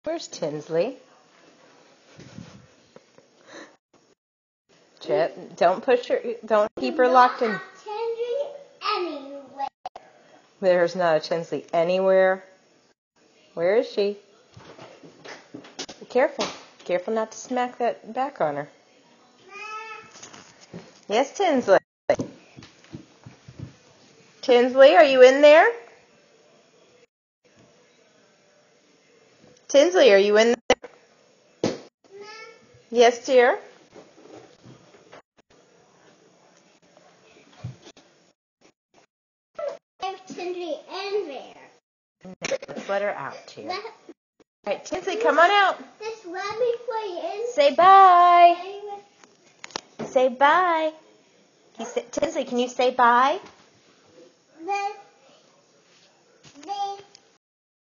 Where's Tinsley? Chip, don't keep her locked in. Tinsley anywhere. There's not a Tinsley anywhere. Where is she? Be careful. Careful not to smack that back on her. Yes, Tinsley. Tinsley, are you in there? Tinsley, are you in there? Yes, dear. Tinsley in there. Let's let her out here. All right, Tinsley, come on out. Just let me play in. Say bye. Say bye. Tinsley, can you say bye?